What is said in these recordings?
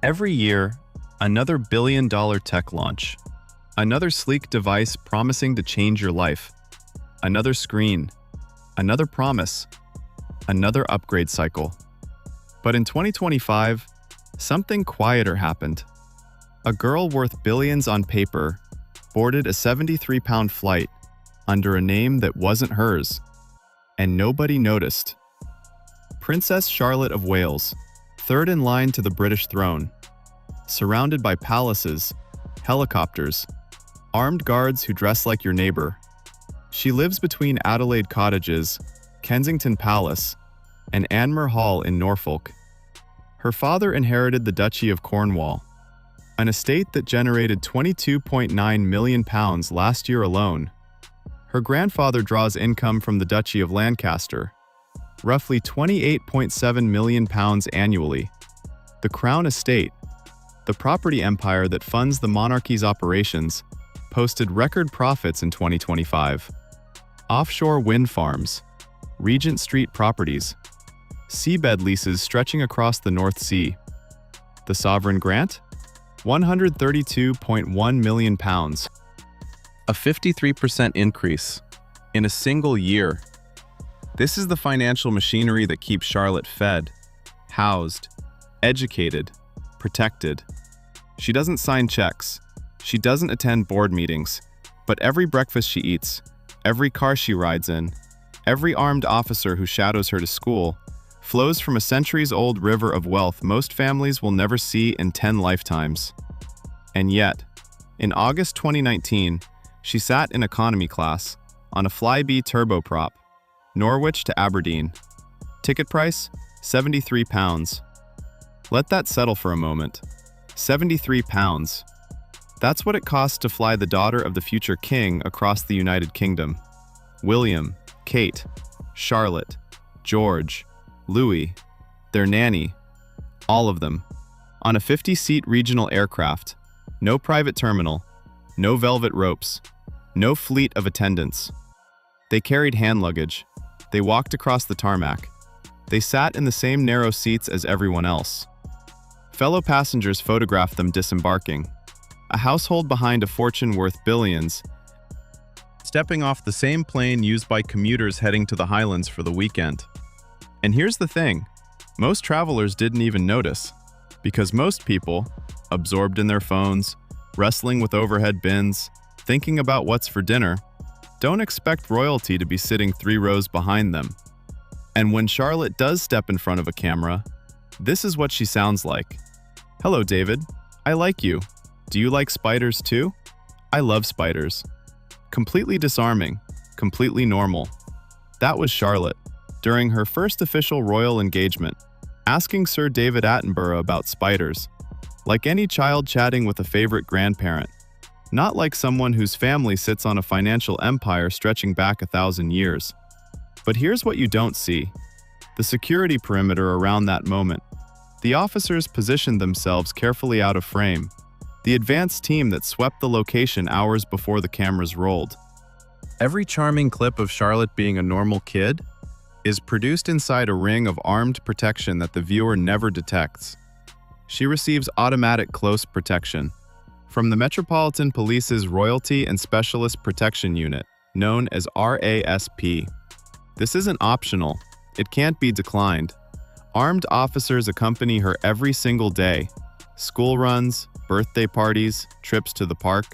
Every year, another billion-dollar tech launch. Another sleek device promising to change your life. Another screen. Another promise. Another upgrade cycle. But in 2025, something quieter happened. A girl worth billions on paper boarded a 73-pound flight under a name that wasn't hers, and nobody noticed. Princess Charlotte of Wales, third in line to the British throne, surrounded by palaces, helicopters, armed guards who dress like your neighbor. She lives between Adelaide Cottages, Kensington Palace, and Anmer Hall in Norfolk. Her father inherited the Duchy of Cornwall, an estate that generated £22.9 million last year alone. Her grandfather draws income from the Duchy of Lancaster, roughly £28.7 million annually. The Crown Estate, the property empire that funds the monarchy's operations, posted record profits in 2025. Offshore wind farms, Regent Street properties, seabed leases stretching across the North Sea. The sovereign grant? £132.1 million. A 53% increase in a single year. This is the financial machinery that keeps Charlotte fed, housed, educated, protected. She doesn't sign checks. She doesn't attend board meetings. But every breakfast she eats, every car she rides in, every armed officer who shadows her to school, flows from a centuries-old river of wealth most families will never see in 10 lifetimes. And yet, in August 2019, she sat in economy class on a Flybe turboprop, Norwich to Aberdeen. Ticket price? £73. Let that settle for a moment. £73. That's what it costs to fly the daughter of the future king across the United Kingdom. William, Kate, Charlotte, George, Louis, their nanny, all of them, on a 50-seat regional aircraft. No private terminal, no velvet ropes, no fleet of attendants. They carried hand luggage. They walked across the tarmac. They sat in the same narrow seats as everyone else. Fellow passengers photographed them disembarking. A household behind a fortune worth billions, stepping off the same plane used by commuters heading to the Highlands for the weekend. And here's the thing, most travelers didn't even notice, because most people, absorbed in their phones, wrestling with overhead bins, thinking about what's for dinner, don't expect royalty to be sitting 3 rows behind them. And when Charlotte does step in front of a camera, this is what she sounds like. "Hello, David. I like you. Do you like spiders too? I love spiders." Completely disarming, completely normal. That was Charlotte, during her first official royal engagement, asking Sir David Attenborough about spiders, like any child chatting with a favorite grandparent, not like someone whose family sits on a financial empire stretching back 1,000 years. But here's what you don't see: the security perimeter around that moment. The officers positioned themselves carefully out of frame, the advanced team that swept the location hours before the cameras rolled. Every charming clip of Charlotte being a normal kid is produced inside a ring of armed protection that the viewer never detects. She receives automatic close protection from the Metropolitan Police's Royalty and Specialist Protection Unit, known as RASP. This isn't optional. It can't be declined. Armed officers accompany her every single day. School runs, birthday parties, trips to the park.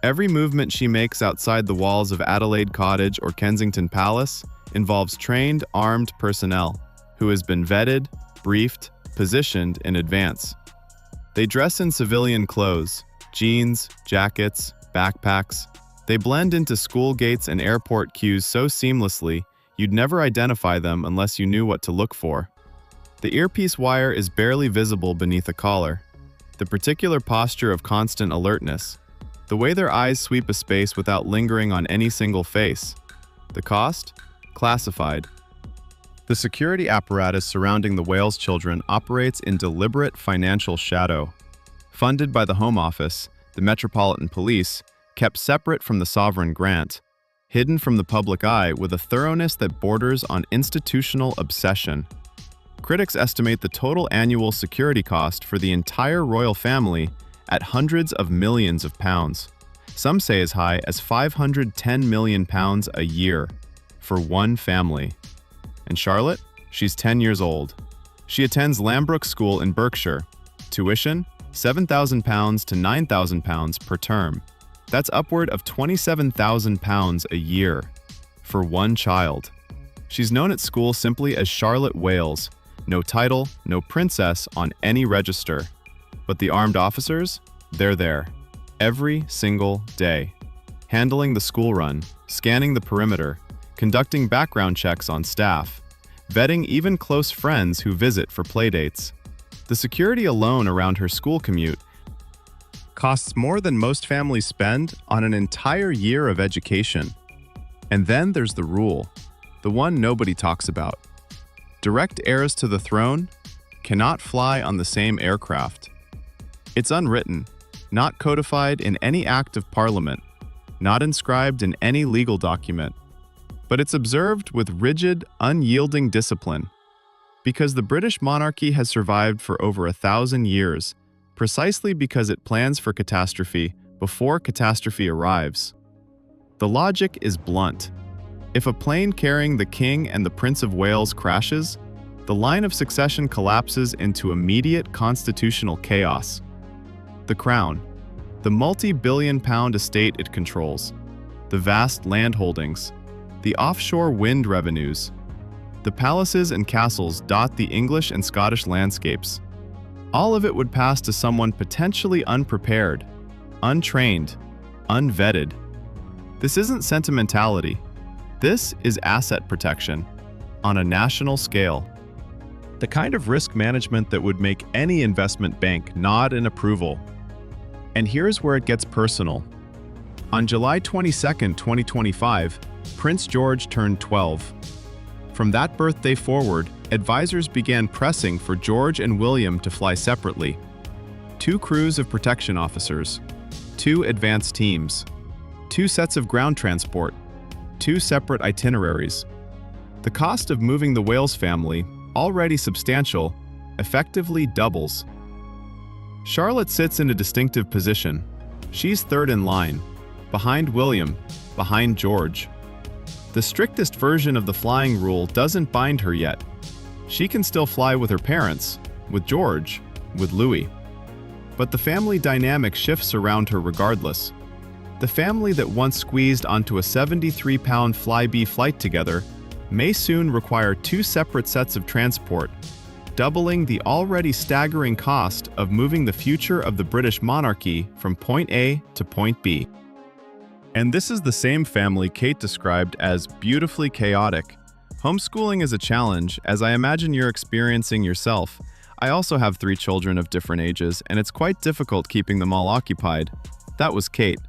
Every movement she makes outside the walls of Adelaide Cottage or Kensington Palace involves trained, armed personnel who has been vetted, briefed, positioned in advance. They dress in civilian clothes, jeans, jackets, backpacks. They blend into school gates and airport queues so seamlessly you'd never identify them unless you knew what to look for. The earpiece wire is barely visible beneath a collar. The particular posture of constant alertness. The way their eyes sweep a space without lingering on any single face. The cost? Classified. The security apparatus surrounding the Wales children operates in deliberate financial shadow. Funded by the Home Office, the Metropolitan Police, kept separate from the sovereign grant, hidden from the public eye with a thoroughness that borders on institutional obsession. Critics estimate the total annual security cost for the entire royal family at hundreds of millions of pounds. Some say as high as £510 million a year for one family. And Charlotte? She's 10 years old. She attends Lambrook School in Berkshire. Tuition? £7,000 to £9,000 per term. That's upward of £27,000 a year for one child. She's known at school simply as Charlotte Wales. No title, no princess on any register. But the armed officers? They're there. Every single day. Handling the school run, scanning the perimeter, conducting background checks on staff, vetting even close friends who visit for playdates. The security alone around her school commute costs more than most families spend on an entire year of education. And then there's the rule, the one nobody talks about. Direct heirs to the throne cannot fly on the same aircraft. It's unwritten, not codified in any act of parliament, not inscribed in any legal document, but it's observed with rigid, unyielding discipline. Because the British monarchy has survived for over 1,000 years, precisely because it plans for catastrophe before catastrophe arrives. The logic is blunt. If a plane carrying the King and the Prince of Wales crashes, the line of succession collapses into immediate constitutional chaos. The Crown, the multi-billion-pound estate it controls, the vast land holdings, the offshore wind revenues, the palaces and castles dot the English and Scottish landscapes. All of it would pass to someone potentially unprepared, untrained, unvetted. This isn't sentimentality. This is asset protection on a national scale. The kind of risk management that would make any investment bank nod in approval. And here's where it gets personal. On July 22, 2025, Prince George turned 12. From that birthday forward, advisors began pressing for George and William to fly separately. 2 crews of protection officers, 2 advance teams, 2 sets of ground transport, 2 separate itineraries. The cost of moving the Wales family, already substantial, effectively doubles. Charlotte sits in a distinctive position. She's third in line, behind William, behind George. The strictest version of the flying rule doesn't bind her yet. She can still fly with her parents, with George, with Louis. But the family dynamic shifts around her regardless. The family that once squeezed onto a 73-pound Flybe flight together may soon require 2 separate sets of transport, doubling the already staggering cost of moving the future of the British monarchy from point A to point B. And this is the same family Kate described as beautifully chaotic. Homeschooling is a challenge, as I imagine you're experiencing yourself. I also have 3 children of different ages, and it's quite difficult keeping them all occupied. That was Kate,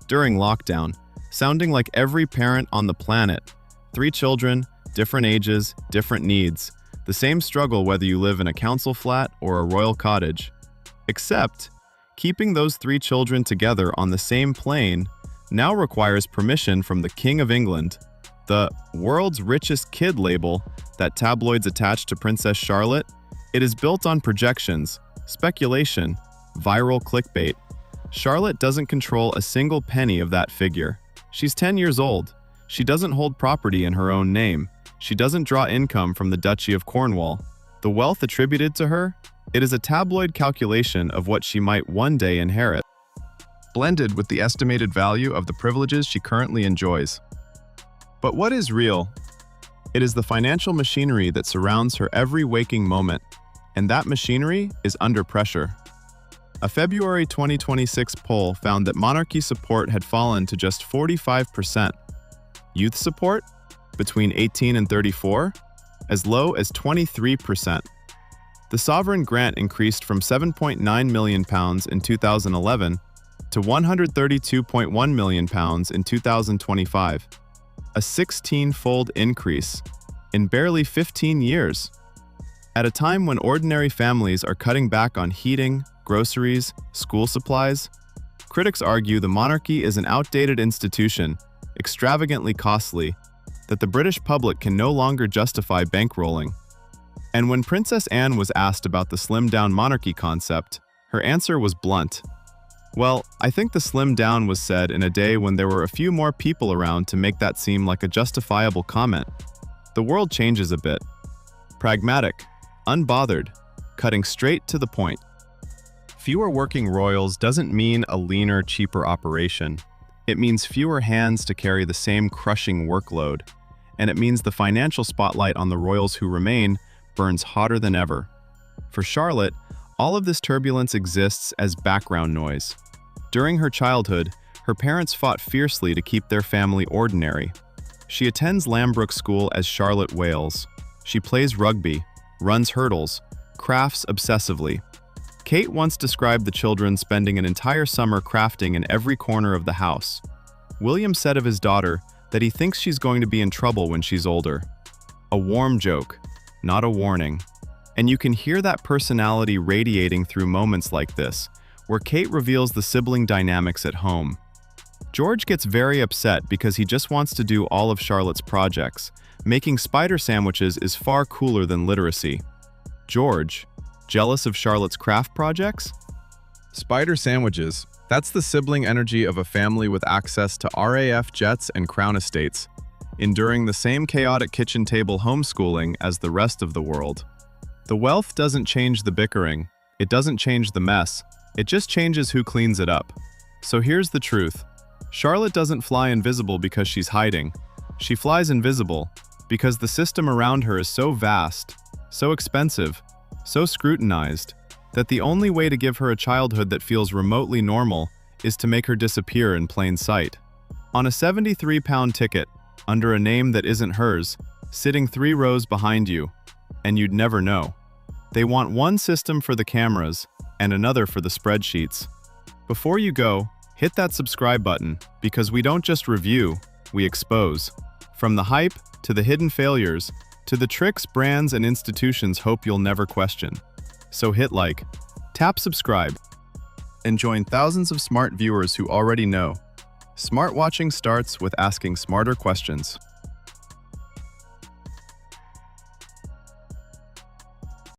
during lockdown, sounding like every parent on the planet. 3 children, different ages, different needs. The same struggle whether you live in a council flat or a royal cottage. Except, keeping those 3 children together on the same plane now requires permission from the King of England. The world's richest kid label that tabloids attach to Princess Charlotte, it is built on projections, speculation, viral clickbait. Charlotte doesn't control a single penny of that figure. She's 10 years old. She doesn't hold property in her own name. She doesn't draw income from the Duchy of Cornwall. The wealth attributed to her, it is a tabloid calculation of what she might one day inherit, blended with the estimated value of the privileges she currently enjoys. But what is real? It is the financial machinery that surrounds her every waking moment, and that machinery is under pressure. A February 2026 poll found that monarchy support had fallen to just 45%. Youth support, between 18 and 34, as low as 23%. The sovereign grant increased from £7.9 million in 2011 to £132.1 million in 2025, a 16-fold increase in barely 15 years. At a time when ordinary families are cutting back on heating, groceries, school supplies, critics argue the monarchy is an outdated institution, extravagantly costly, that the British public can no longer justify bankrolling. And when Princess Anne was asked about the slimmed-down monarchy concept, her answer was blunt. Well, I think the slimmed down was said in a day when there were a few more people around to make that seem like a justifiable comment. The world changes a bit. Pragmatic, unbothered, cutting straight to the point. Fewer working royals doesn't mean a leaner, cheaper operation. It means fewer hands to carry the same crushing workload. And it means the financial spotlight on the royals who remain burns hotter than ever. For Charlotte, all of this turbulence exists as background noise. During her childhood, her parents fought fiercely to keep their family ordinary. She attends Lambrook School as Charlotte Wales. She plays rugby, runs hurdles, crafts obsessively. Kate once described the children spending an entire summer crafting in every corner of the house. William said of his daughter that he thinks she's going to be in trouble when she's older. A warm joke, not a warning. And you can hear that personality radiating through moments like this, where Kate reveals the sibling dynamics at home. George gets very upset because he just wants to do all of Charlotte's projects. Making spider sandwiches is far cooler than literacy. George, jealous of Charlotte's craft projects? Spider sandwiches. That's the sibling energy of a family with access to RAF jets and crown estates, enduring the same chaotic kitchen table homeschooling as the rest of the world. The wealth doesn't change the bickering. It doesn't change the mess. It just changes who cleans it up. So here's the truth. Charlotte doesn't fly invisible because she's hiding. She flies invisible because the system around her is so vast, so expensive, so scrutinized, that the only way to give her a childhood that feels remotely normal is to make her disappear in plain sight. On a 73-pound ticket, under a name that isn't hers, sitting 3 rows behind you, and you'd never know. They want one system for the cameras and another for the spreadsheets. Before you go, hit that subscribe button, because we don't just review, we expose. From the hype to the hidden failures, to the tricks brands and institutions hope you'll never question. So hit like, tap subscribe, and join thousands of smart viewers who already know. Smart watching starts with asking smarter questions.